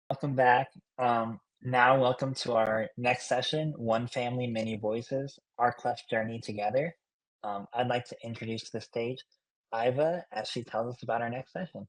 Welcome back. Now, welcome to our next session, One Family, Many Voices, Our Cleft Journey Together. I'd like to introduce to the stage Iva as she tells us about our next session.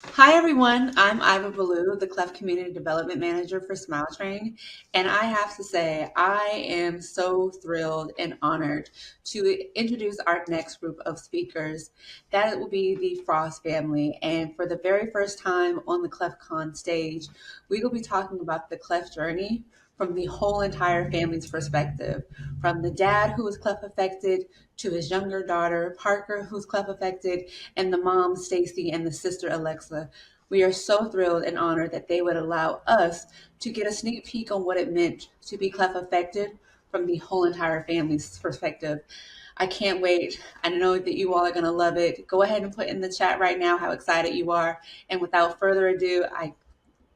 Hi everyone, I'm Iva Ballou, the Cleft Community Development Manager for Smile Train, and I have to say I am so thrilled and honored to introduce our next group of speakers. That will be the Frost family, and for the very first time on the CleftCon stage, we will be talking about the Cleft journey from the whole entire family's perspective, from the dad who was cleft affected to his younger daughter Parker, who's cleft affected, and the mom, Stacy, and the sister, Alexa. We are so thrilled and honored that they would allow us to get a sneak peek on what it meant to be cleft affected from the whole entire family's perspective. I can't wait. I know that you all are going to love it. Go ahead and put in the chat right now how excited you are. And without further ado,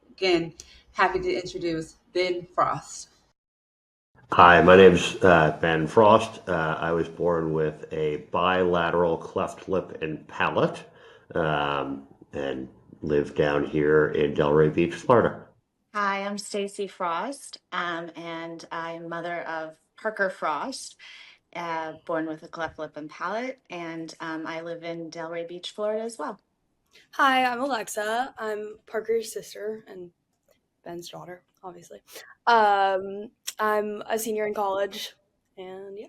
again, happy to introduce Ben Frost. Hi, my name's Ben Frost. I was born with a bilateral cleft lip and palate, and live down here in Delray Beach, Florida. Hi, I'm Stacy Frost, and I'm mother of Parker Frost, born with a cleft lip and palate, and I live in Delray Beach, Florida as well. Hi, I'm Alexa. I'm Parker's sister and Ben's daughter, obviously. I'm a senior in college, and yeah.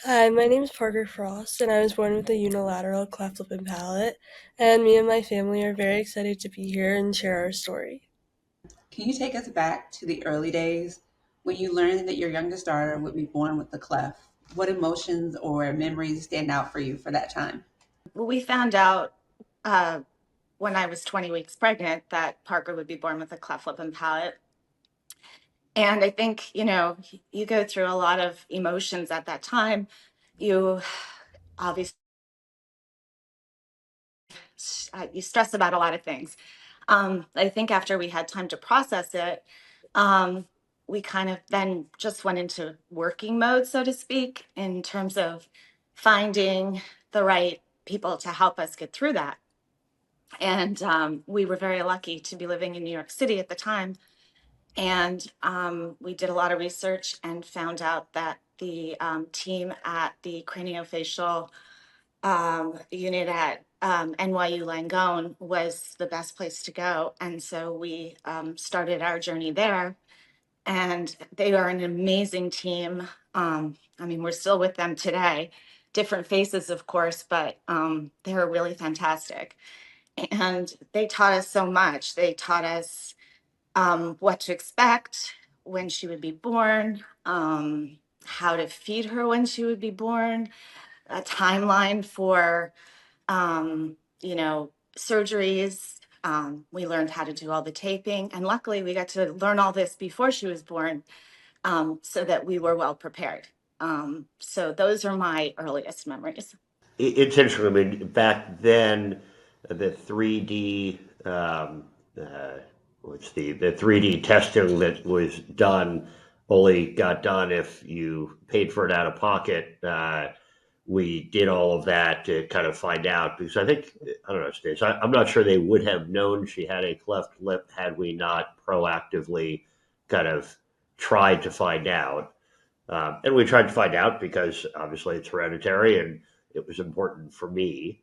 Hi, my name is Parker Frost, and I was born with a unilateral cleft lip and palate, and me and my family are very excited to be here and share our story. Can you take us back to the early days when you learned that your youngest daughter would be born with the cleft? What emotions or memories stand out for you for that time? Well, we found out when I was 20 weeks pregnant that Parker would be born with a cleft lip and palate. And I think, you go through a lot of emotions at that time. You obviously you stress about a lot of things. I think after we had time to process it, we kind of then just went into working mode, so to speak, in terms of finding the right people to help us get through that. And we were very lucky to be living in New York City at the time. And we did a lot of research and found out that the team at the craniofacial unit at NYU Langone was the best place to go. And so we started our journey there. And they are an amazing team. We're still with them today. Different faces, of course, but they're really fantastic. And they taught us so much. They taught us what to expect when she would be born, how to feed her when she would be born, a timeline for surgeries. We learned how to do all the taping. And luckily, we got to learn all this before she was born so that we were well prepared. So those are my earliest memories. It's interesting. I mean, back then, the 3D, the 3D testing that was done only got done if you paid for it out of pocket. We did all of that to kind of find out because I don't know, Stace, I'm not sure they would have known she had a cleft lip had we not proactively kind of tried to find out. And we tried to find out because obviously it's hereditary and it was important for me.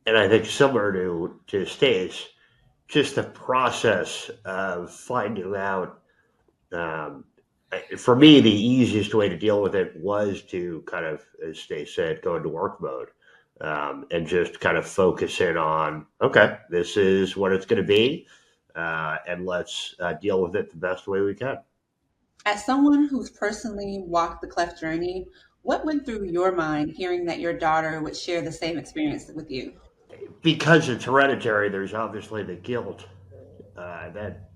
And I think similar to Stace, just the process of finding out. Um, for me, the easiest way to deal with it was to kind of, as Stace said, go into work mode and just kind of focus in on, okay, this is what it's going to be, and let's deal with it the best way we can. As someone who's personally walked the cleft journey, what went through your mind hearing that your daughter would share the same experience with you? Because it's hereditary, there's obviously the guilt that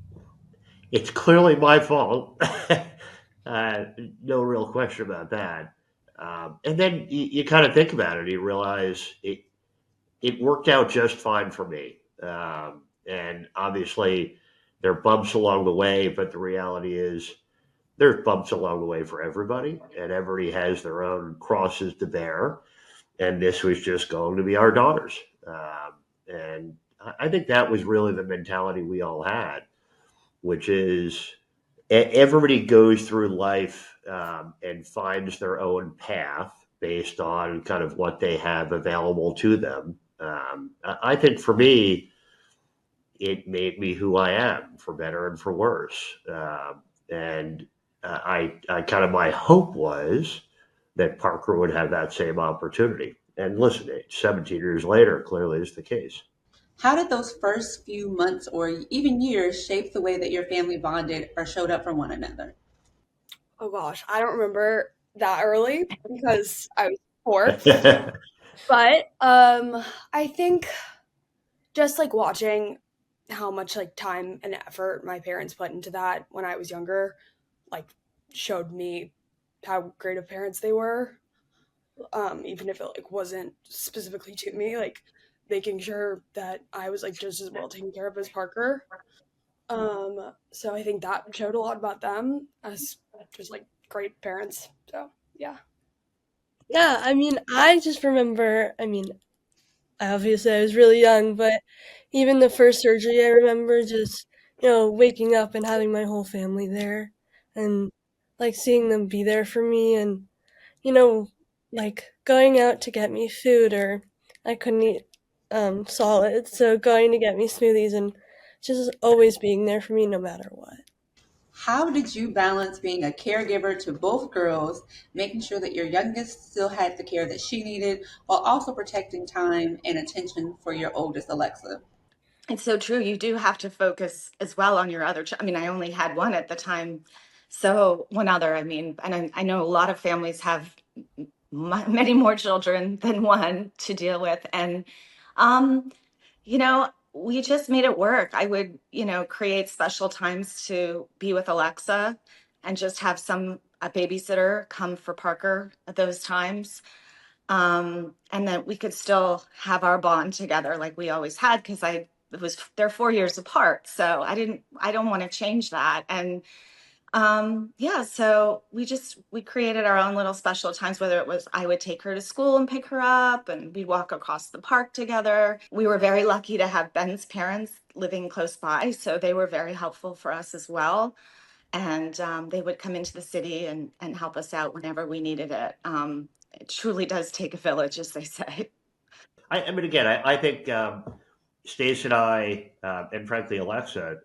it's clearly my fault. No real question about that. And then you kind of think about it, you realize it worked out just fine for me. And obviously, there are bumps along the way, but the reality is there's bumps along the way for everybody, and everybody has their own crosses to bear. And this was just going to be our daughters. And I think that was really the mentality we all had, which is everybody goes through life and finds their own path based on kind of what they have available to them. I think for me, it made me who I am, for better and for worse. And I kind of my hope was that Parker would have that same opportunity. And listen, 17 years later, clearly is the case. How did those first few months or even years shape the way that your family bonded or showed up for one another? Oh gosh, I don't remember that early because I was 4. But I think just like watching how much like time and effort my parents put into that when I was younger, like showed me how great of parents they were. Even if it like wasn't specifically to me, like making sure that I was like just as well taken care of as Parker. So I think that showed a lot about them as just like great parents. So yeah. Yeah, I mean, I just remember, I mean, obviously I was really young, but even the first surgery, I remember just, waking up and having my whole family there and like seeing them be there for me and, you know, like going out to get me food or I couldn't eat solids, so going to get me smoothies and just always being there for me no matter what. How did you balance being a caregiver to both girls, making sure that your youngest still had the care that she needed, while also protecting time and attention for your oldest, Alexa? It's so true. You do have to focus as well on your other I mean, I only had one at the time. So one other, I mean, and I know a lot of families have many more children than one to deal with. And, um, we just made it work. I would, create special times to be with Alexa and just have a babysitter come for Parker at those times. And that we could still have our bond together like we always had because they're 4 years apart. So I don't want to change that. And yeah, so we created our own little special times, whether it was I would take her to school and pick her up and we'd walk across the park together. We were very lucky to have Ben's parents living close by, so they were very helpful for us as well. And they would come into the city and help us out whenever we needed it. It truly does take a village, as they say. I mean, again, I think Stace and I, and frankly Alexa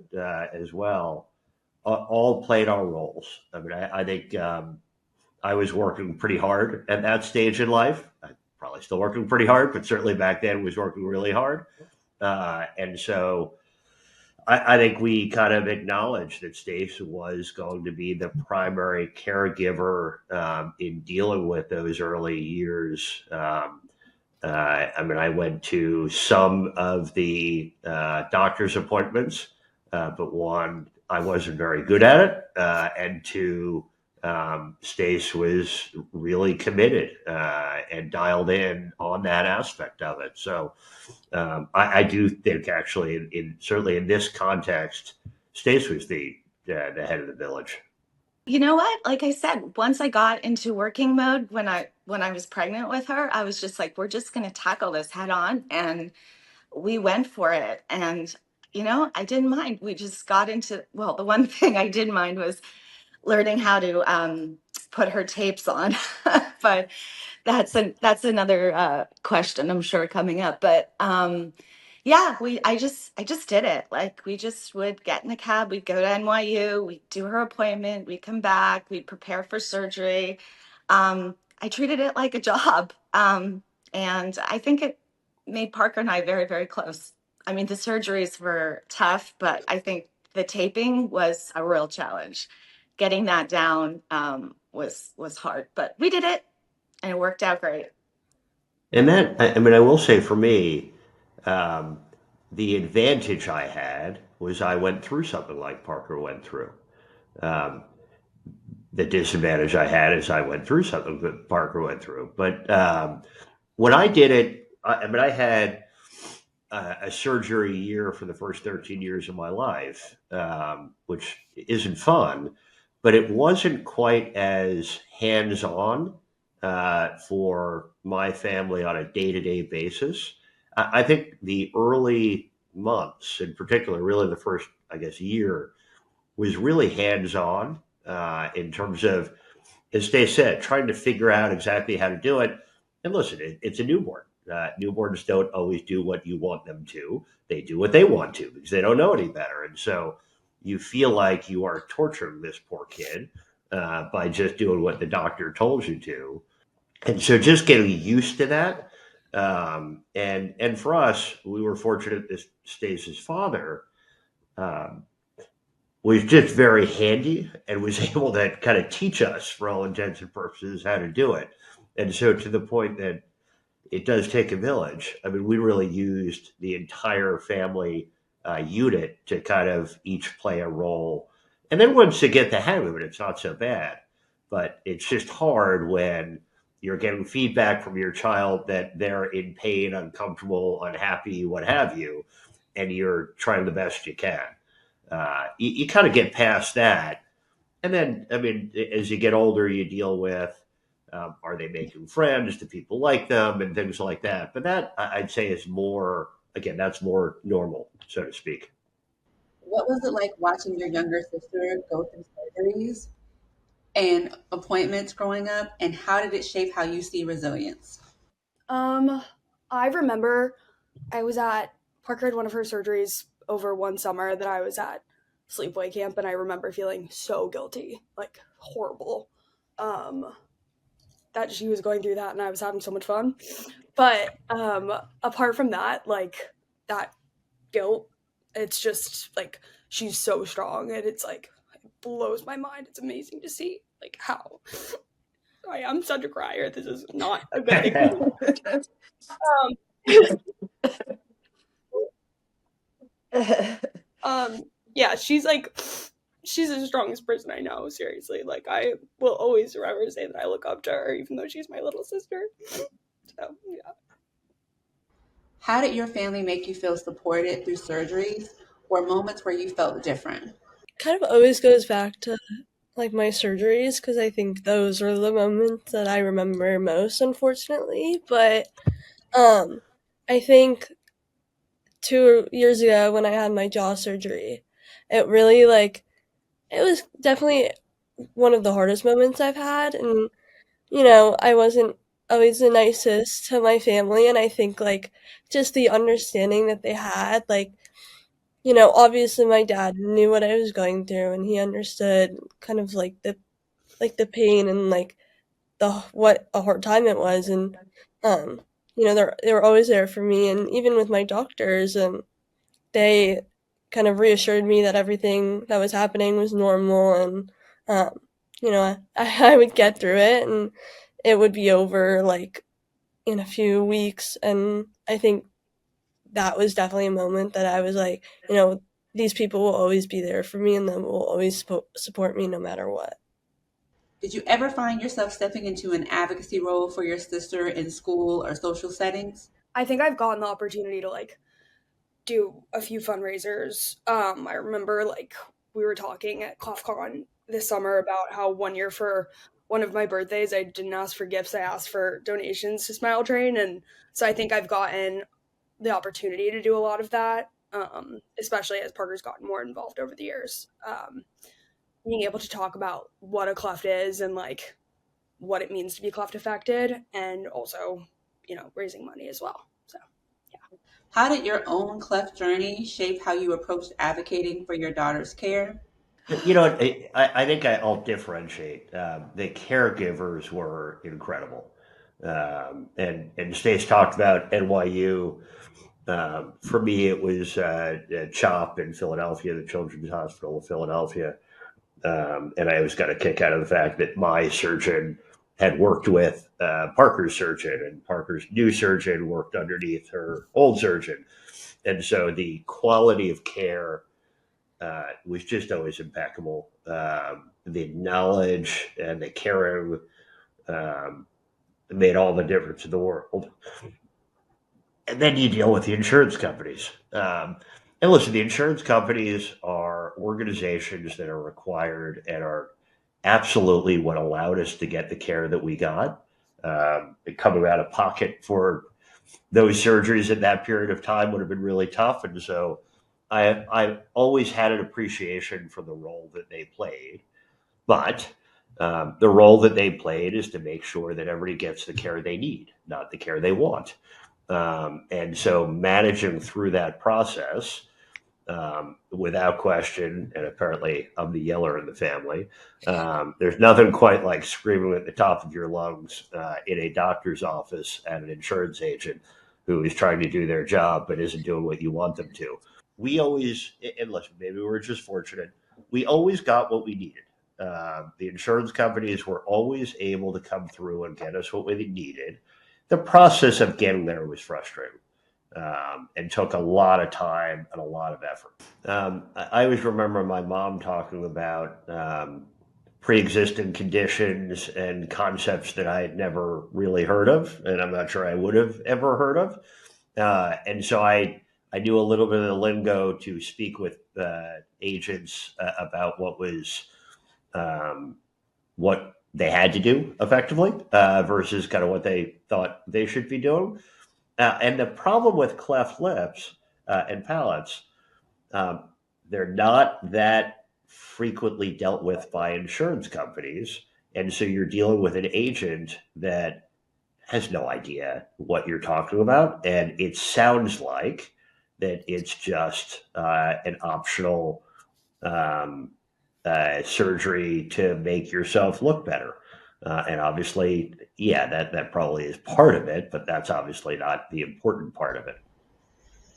as well, all played our roles. I mean, I think I was working pretty hard at that stage in life. I'm probably still working pretty hard, but certainly back then was working really hard. And so I think we kind of acknowledged that Stace was going to be the primary caregiver in dealing with those early years. I mean, I went to some of the doctor's appointments, but one, I wasn't very good at it, and two, Stace was really committed and dialed in on that aspect of it. So I do think, actually, certainly in this context, Stace was the head of the village. You know what? Like I said, once I got into working mode when I was pregnant with her, I was just like, we're just going to tackle this head on, and we went for it. And I didn't mind. We just got into well, the one thing I did mind was learning how to put her tapes on, but that's another question I'm sure coming up. But yeah, I just did it. Like we just would get in the cab, we'd go to NYU, we'd do her appointment, we'd come back, we'd prepare for surgery. I treated it like a job, and I think it made Parker and I very, very close. I mean, the surgeries were tough, but I think the taping was a real challenge. Getting that down was hard, but we did it, and it worked out great. And that, I mean, I will say for me, um, the advantage I had was I went through something like Parker went through. Um, the disadvantage I had is I went through something that Parker went through. But when I did it, I mean, I had a surgery year for the first 13 years of my life, which isn't fun, but it wasn't quite as hands on for my family on a day to day basis. I think the early months, in particular, really the first, I guess, year, was really hands-on in terms of, as they said, trying to figure out exactly how to do it. And listen, it's a newborn. Newborns don't always do what you want them to. They do what they want to because they don't know any better. And so you feel like you are torturing this poor kid by just doing what the doctor told you to. And so just getting used to that. And for us, we were fortunate that Stace's father um, was just very handy and was able to kind of teach us, for all intents and purposes, how to do it. And so, to the point that it does take a village. I mean, we really used the entire family unit to kind of each play a role. And then once you get the hang of it, it's not so bad. But it's just hard when you're getting feedback from your child that they're in pain, uncomfortable, unhappy, what have you, and you're trying the best you can. You kind of get past that. And then, I mean, as you get older, you deal with are they making friends? Do people like them? And things like that. But that, I'd say, is more, again, that's more normal, so to speak. What was it like watching your younger sister go through surgeries and appointments growing up, and how did it shape how you see resilience? I remember I was at Parker had one of her surgeries over one summer that I was at sleepaway camp, and I remember feeling so guilty, like horrible, um, that she was going through that, and I was having so much fun. But apart from that, like that guilt, it's just like she's so strong, and it's like it blows my mind. It's amazing to see like how I am such a crier. This is not a good thing for me. Um, yeah, she's the strongest person I know, seriously. Like I will always forever say that I look up to her, even though she's my little sister. So yeah. How did your family make you feel supported through surgeries or moments where you felt different? Kind of always goes back to like my surgeries because I think those are the moments that I remember most, unfortunately. But I think 2 years ago when I had my jaw surgery, it really it was definitely one of the hardest moments I've had, and I wasn't always the nicest to my family, and I think just the understanding that they had, obviously my dad knew what I was going through, and he understood kind of the pain and the what a hard time it was, and um they were always there for me, and even with my doctors, and they kind of reassured me that everything that was happening was normal, and um, I would get through it, and it would be over in a few weeks. And I think that was definitely a moment that I was like, these people will always be there for me, and they will always support me no matter what. Did you ever find yourself stepping into an advocacy role for your sister in school or social settings? I think I've gotten the opportunity to do a few fundraisers. I remember we were talking at ClefCon this summer about how one year for one of my birthdays I didn't ask for gifts, I asked for donations to Smile Train, and so I think I've gotten the opportunity to do a lot of that, especially as Parker's gotten more involved over the years. Being able to talk about what a cleft is and what it means to be cleft affected, and also raising money as well. So yeah. How did your own cleft journey shape how you approached advocating for your daughter's care? I think I'll differentiate. The caregivers were incredible. And Stace talked about NYU. For me, it was CHOP in Philadelphia, the Children's Hospital of Philadelphia. And I always got a kick out of the fact that my surgeon had worked with Parker's surgeon, and Parker's new surgeon worked underneath her old surgeon. And so the quality of care was just always impeccable. The knowledge and the caring um, made all the difference in the world. And then you deal with the insurance companies. And listen, the insurance companies are organizations that are required and are absolutely what allowed us to get the care that we got. Coming out of pocket for those surgeries at that period of time would have been really tough. And so I always had an appreciation for the role that they played. But the role that they played is to make sure that everybody gets the care they need, not the care they want. And so managing through that process, without question, and apparently I'm the yeller in the family, there's nothing quite like screaming at the top of your lungs in a doctor's office at an insurance agent who is trying to do their job but isn't doing what you want them to. We always, and listen, maybe we're just fortunate, we always got what we needed. The insurance companies were always able to come through and get us what we needed. The process of getting there was frustrating, and took a lot of time and a lot of effort. I always remember my mom talking about pre-existing conditions and concepts that I had never really heard of, and I'm not sure I would have ever heard of. And so I knew a little bit of the lingo to speak with agents about what they had to do effectively versus kind of what they thought they should be doing. And the problem with cleft lips and palates, um, they're not that frequently dealt with by insurance companies. And so you're dealing with an agent that has no idea what you're talking about. And it sounds like that it's just an optional um, surgery to make yourself look better. And obviously, yeah, that probably is part of it, but that's obviously not the important part of it.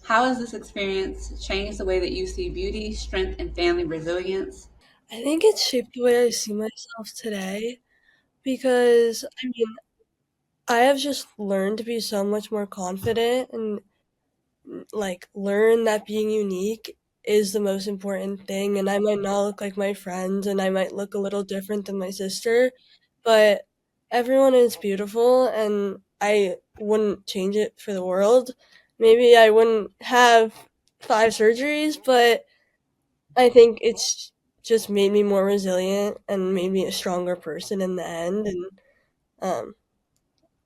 How has this experience changed the way that you see beauty, strength, and family resilience? I think it shaped the way I see myself today because, I mean, I have just learned to be so much more confident and like learn that being unique is the most important thing. And I might not look like my friends and I might look a little different than my sister, but everyone is beautiful and I wouldn't change it for the world. Maybe I wouldn't have 5 surgeries, but I think it's just made me more resilient and made me a stronger person in the end. And um,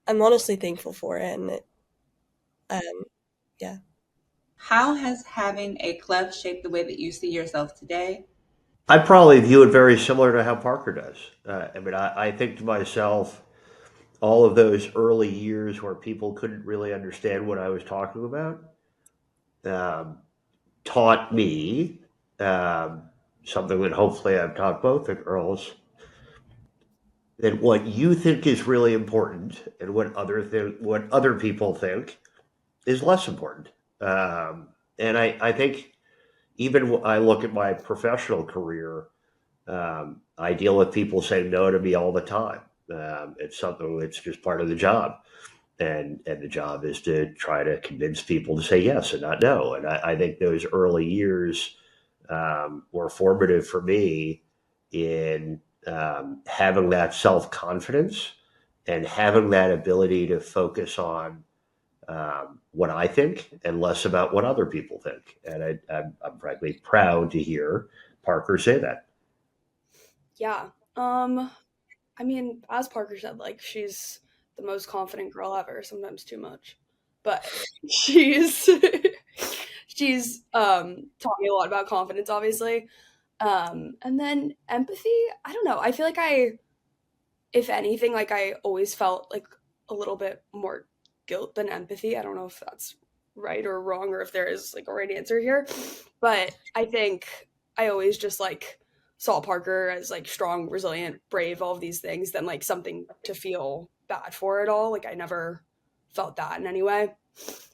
I'm honestly thankful for it. And um, yeah. How has having a cleft shaped the way that you see yourself today? I probably view it very similar to how Parker does. I mean, I think to myself, all of those early years where people couldn't really understand what I was talking about um, taught me um, something that hopefully I've taught both the girls, that what you think is really important and what other people think is less important. And I think even when I look at my professional career, I deal with people saying no to me all the time. It's something that's just part of the job, and the job is to try to convince people to say yes and not no. And I think those early years were formative for me in having that self confidence and having that ability to focus on what I think and less about what other people think. And I'm frankly proud to hear Parker say that. Yeah. I mean, as Parker said, like she's the most confident girl ever, sometimes too much. But she's she's taught me a lot about confidence, obviously. And then empathy, I don't know. I feel like if anything, like I always felt like a little bit more guilt than empathy. I don't know if that's right or wrong or if there is like a right answer here. But I think I always just like saw Parker as like strong, resilient, brave, all of these things, than like something to feel bad for at all. Like I never felt that in any way.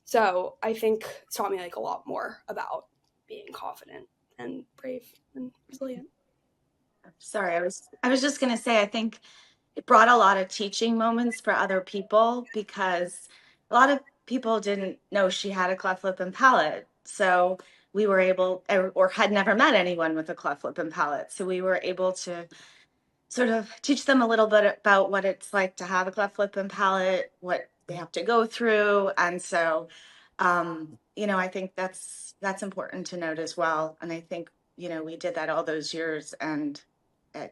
So I think it's taught me like a lot more about being confident and brave and resilient. Sorry, I was just gonna say I think it brought a lot of teaching moments for other people because a lot of people didn't know she had a cleft lip and palate. So we were able, or had never met anyone with a cleft lip and palate. So we were able to sort of teach them a little bit about what it's like to have a cleft lip and palate, what they have to go through. And so, I think that's important to note as well. And I think, we did that all those years and, I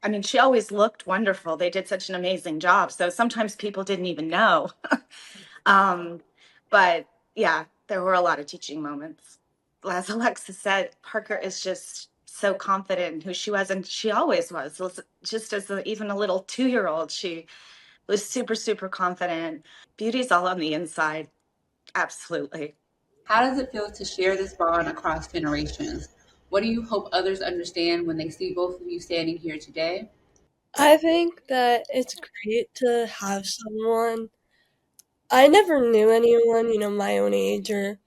mean, she always looked wonderful. They did such an amazing job. So sometimes people didn't even know. But yeah, there were a lot of teaching moments. As Alexa said, Parker is just so confident in who she was, and she always was. Just as even a little 2-year-old, she was super, super confident. Beauty's all on the inside. Absolutely. How does it feel to share this bond across generations? What do you hope others understand when they see both of you standing here today? I think that it's great to have someone. I never knew anyone, my own age or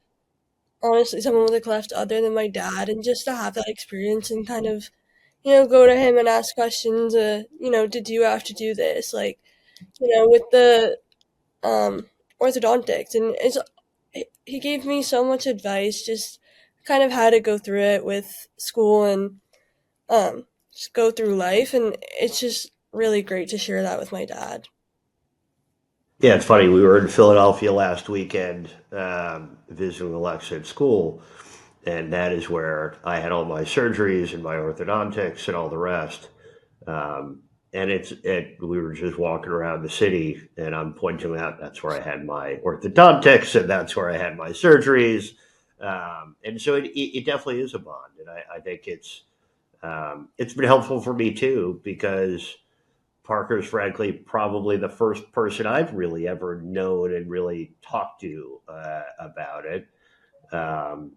honestly someone with a cleft other than my dad, and just to have that experience and kind of, go to him and ask questions, did you have to do this? Like, with the orthodontics, and he gave me so much advice, just kind of how to go through it with school and just go through life, and it's just really great to share that with my dad. Yeah, it's funny. We were in Philadelphia last weekend visiting Alexa at school, and that is where I had all my surgeries and my orthodontics and all the rest. And we were just walking around the city, and I'm pointing out that's where I had my orthodontics, and that's where I had my surgeries. And so it definitely is a bond, and I think it's been helpful for me too because Parker's frankly probably the first person I've really ever known and really talked to about it. And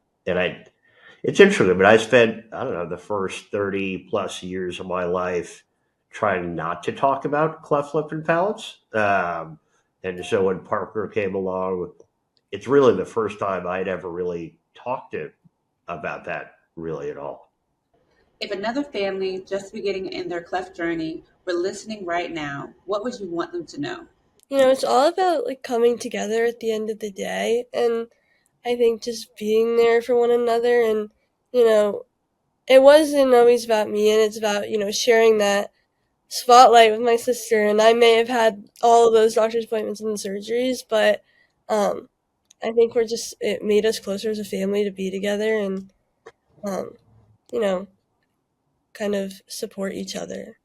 it's interesting, but I spent, I don't know, the first 30 plus years of my life trying not to talk about cleft lip and palates. And so when Parker came along, it's really the first time I'd ever really talked to about that really at all. If another family just beginning in their cleft journey were listening right now, what would you want them to know? It's all about like coming together at the end of the day, and I think just being there for one another, and you know it wasn't always about me, and it's about sharing that spotlight with my sister. And I may have had all of those doctor's appointments and surgeries, but um I think it made us closer as a family to be together and um you know kind of support each other.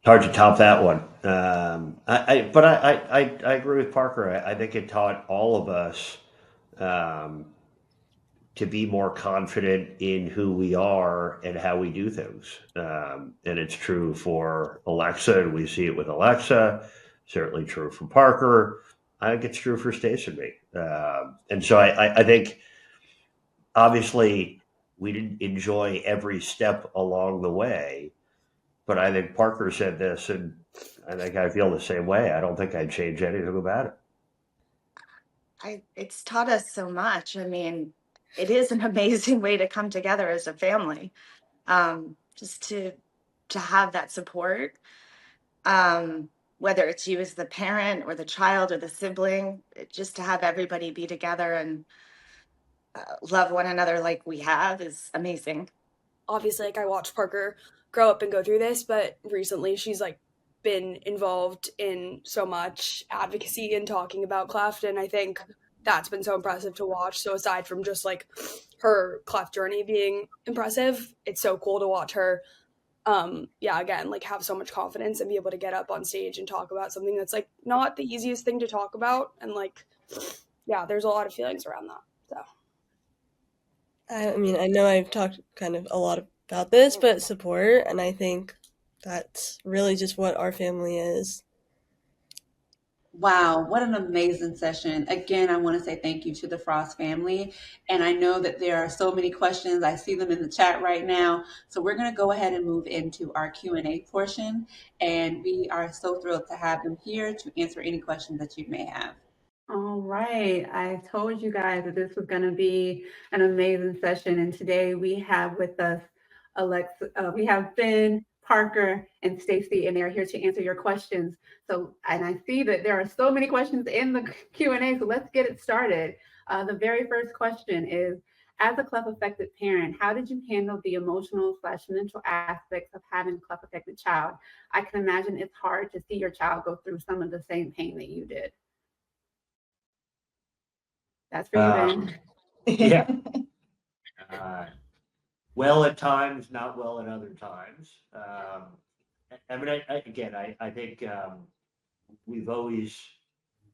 Hard to top that one. But I agree with Parker. I think it taught all of us um, to be more confident in who we are and how we do things. And it's true for Alexa, and we see it with Alexa. Certainly true for Parker. I think it's true for Stace and me. And so I think obviously we didn't enjoy every step along the way, but I think Parker said this, and I think I feel the same way. I don't think I'd change anything about it. It's taught us so much. I mean, it is an amazing way to come together as a family. Just to have that support. Whether it's you as the parent or the child or the sibling, just to have everybody be together and love one another like we have is amazing. Obviously, like I watched Parker grow up and go through this, but recently she's like been involved in so much advocacy and talking about cleft, and I think that's been so impressive to watch. So aside from just like her cleft journey being impressive, it's so cool to watch her yeah, again, like have so much confidence and be able to get up on stage and talk about something that's like not the easiest thing to talk about, and like yeah, there's a lot of feelings around that. So I mean, I know I've talked kind of a lot about this, but support, and I think that's really just what our family is. Wow, what an amazing session. Again, I want to say thank you to the Frost family. And I know that there are so many questions. I see them in the chat right now. So we're going to go ahead and move into our Q&A portion. And we are so thrilled to have them here to answer any questions that you may have. All right. I told you guys that this was going to be an amazing session. And today we have with us Alexa, we have Ben, Parker, and Stacy, and they're here to answer your questions. So, and I see that there are so many questions in the Q&A, so let's get it started. The very first question is, as a cleft-affected parent, how did you handle the emotional/mental aspects of having a cleft-affected child? I can imagine it's hard to see your child go through some of the same pain that you did. That's for you, Ben. Yeah. Well at times, not well at other times. I mean, again, I think we've always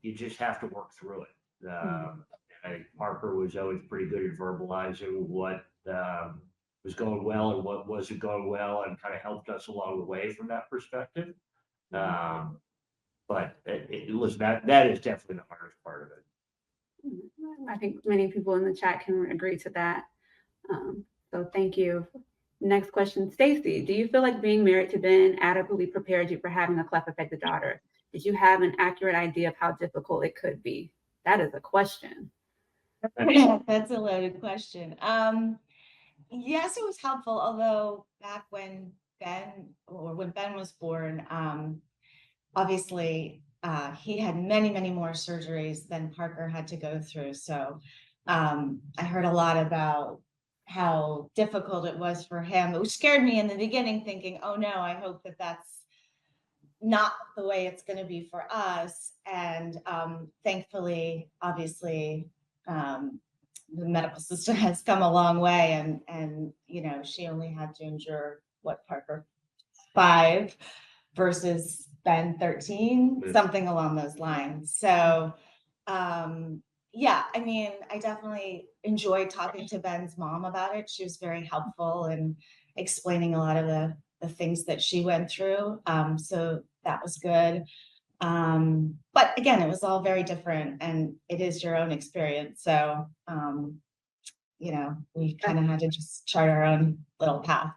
you just have to work through it. I think Parker was always pretty good at verbalizing what was going well and what wasn't going well, and kind of helped us along the way from that perspective. But listen, that is definitely the hardest part of it. I think many people in the chat can agree to that. So thank you. Next question, Stacy, do you feel like being married to Ben adequately prepared you for having a cleft-affected daughter? Did you have an accurate idea of how difficult it could be? That is a question. That's a loaded question. Yes, it was helpful, although back when Ben was born, obviously he had many more surgeries than Parker had to go through. So I heard a lot about how difficult it was for him, which scared me in the beginning, thinking, oh no, I hope that that's not the way it's going to be for us. And thankfully, obviously, the medical system has come a long way, and she only had to endure Parker 5 versus Ben 13, something along those lines. So yeah, I mean, I definitely enjoyed talking to Ben's mom about it. She was very helpful in explaining a lot of the things that she went through. So that was good. But again, it was all very different, and it is your own experience. So, we kind of had to just chart our own little path.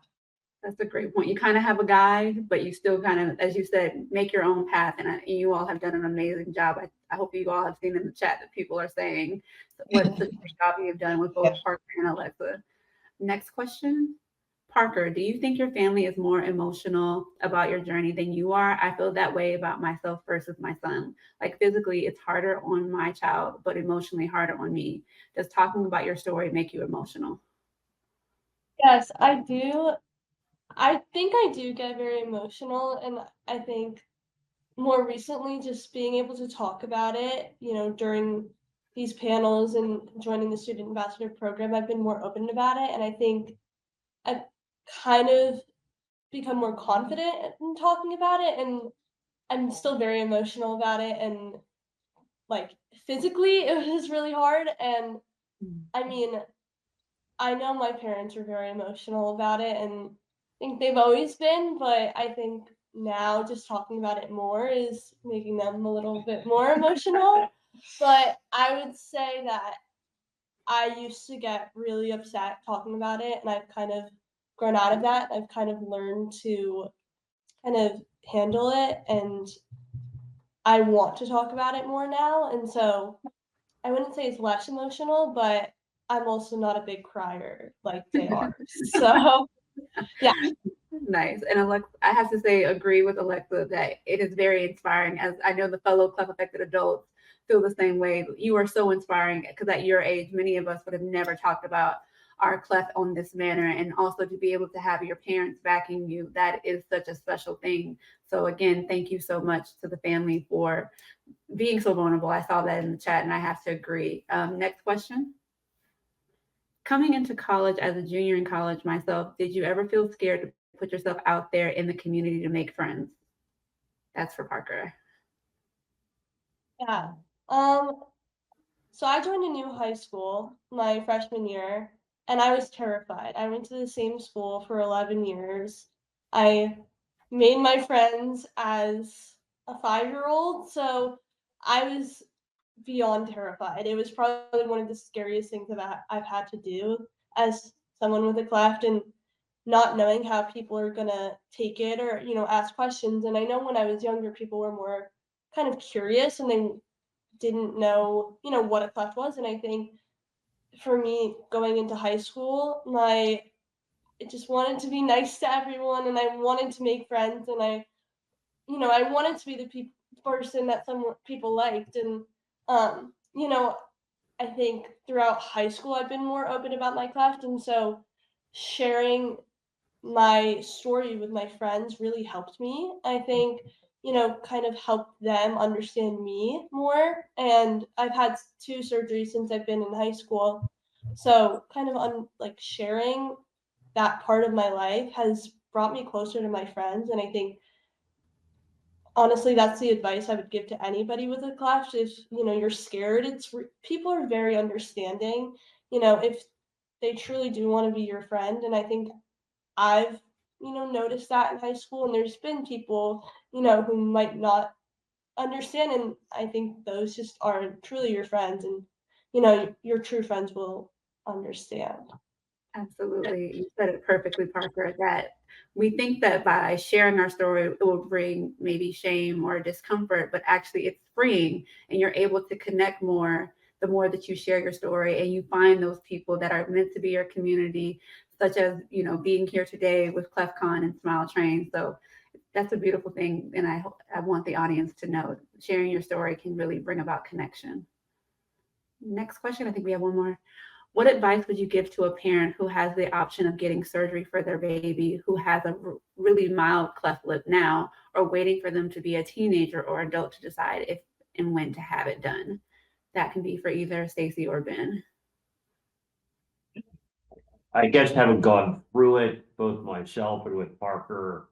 That's a great point. You kind of have a guide, but you still kind of, as you said, make your own path. And you all have done an amazing job. I hope you all have seen in the chat that people are saying what the job you've done with both Parker and Alexa. Next question. Parker, do you think your family is more emotional about your journey than you are? I feel that way about myself versus my son. Like physically, it's harder on my child, but emotionally harder on me. Does talking about your story make you emotional? Yes, I do. I think I do get very emotional, and I think more recently just being able to talk about it, during these panels and joining the student ambassador program, I've been more open about it, and I think I've kind of become more confident in talking about it, and I'm still very emotional about it, and like physically it was really hard. And I mean, I know my parents are very emotional about it, and I think they've always been, but I think now just talking about it more is making them a little bit more emotional. But I would say that I used to get really upset talking about it, and I've kind of grown out of that. I've kind of learned to kind of handle it, and I want to talk about it more now. And so I wouldn't say it's less emotional, but I'm also not a big crier like they are. So yeah. Nice. And Alexa, I have to say, agree with Alexa that it is very inspiring, as I know the fellow cleft-affected adults feel the same way. You are so inspiring, because at your age, many of us would have never talked about our cleft on this manner. And also to be able to have your parents backing you, that is such a special thing. So again, thank you so much to the family for being so vulnerable. I saw that in the chat, and I have to agree. Next question. Coming into college as a junior in college myself, did you ever feel scared to put yourself out there in the community to make friends? That's for Parker. Yeah. So I joined a new high school my freshman year, and I was terrified. I went to the same school for 11 years. I made my friends as a 5-year-old, so I was beyond terrified. It was probably one of the scariest things that I've had to do as someone with a cleft, and not knowing how people are gonna take it or ask questions. And I know when I was younger, people were more kind of curious, and they didn't know what a cleft was. And I think for me, going into high school, I just wanted to be nice to everyone, and I wanted to make friends, and I wanted to be the person that some people liked. And I think throughout high school, I've been more open about my cleft, and so sharing my story with my friends really helped me. I think, kind of helped them understand me more. And I've had 2 surgeries since I've been in high school. So kind of sharing that part of my life has brought me closer to my friends. And I think honestly, that's the advice I would give to anybody with a cleft. If, you're scared, people are very understanding, if they truly do want to be your friend. And I think I've, noticed that in high school, and there's been people, who might not understand. And I think those just are truly your friends, and, your true friends will understand. Absolutely. You said it perfectly, Parker, that we think that by sharing our story, it will bring maybe shame or discomfort, but actually it's freeing and you're able to connect more the more that you share your story and you find those people that are meant to be your community, such as, being here today with ClefCon and Smile Train. So that's a beautiful thing. And I want the audience to know sharing your story can really bring about connection. Next question. I think we have one more. What advice would you give to a parent who has the option of getting surgery for their baby who has a really mild cleft lip now, or waiting for them to be a teenager or adult to decide if and when to have it done? That can be for either Stacy or Ben. I guess having gone through it, both myself and with Parker,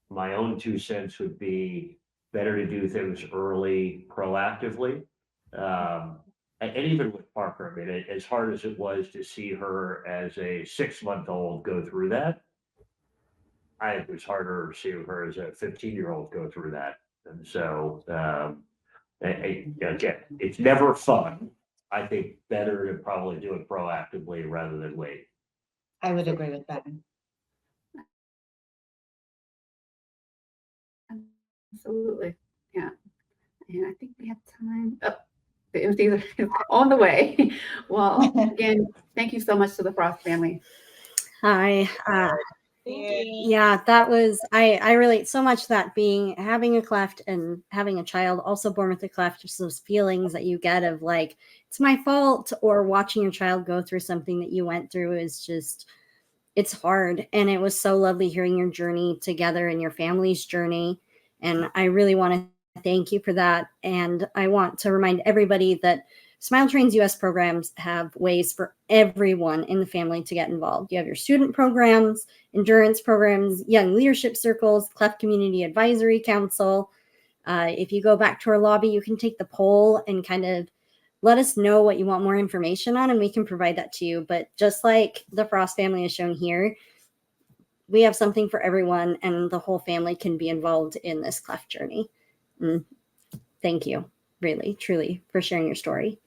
my own 2 cents would be better to do things early, proactively. And even with Parker, I mean, as hard as it was to see her as a 6-month-old go through that, it was harder to see her as a 15-year-old go through that. And so, again, it's never fun. I think better to probably do it proactively rather than wait. I would agree with that. Absolutely. Yeah. And I think we have time. Oh, the MCs are on the way. Well, again, thank you so much to the Frost family. Hi. Yeah, that was, I relate so much to that, having a cleft and having a child also born with a cleft, just those feelings that you get of like, it's my fault, or watching your child go through something that you went through is just, it's hard. And it was so lovely hearing your journey together and your family's journey. And I really want to thank you for that. And I want to remind everybody that Smile Train's US programs have ways for everyone in the family to get involved. You have your student programs, endurance programs, young leadership circles, Cleft Community Advisory Council. If you go back to our lobby, you can take the poll and kind of let us know what you want more information on, and we can provide that to you. But just like the Frost family is shown here, we have something for everyone, and the whole family can be involved in this cleft journey. Thank you, really, truly, for sharing your story.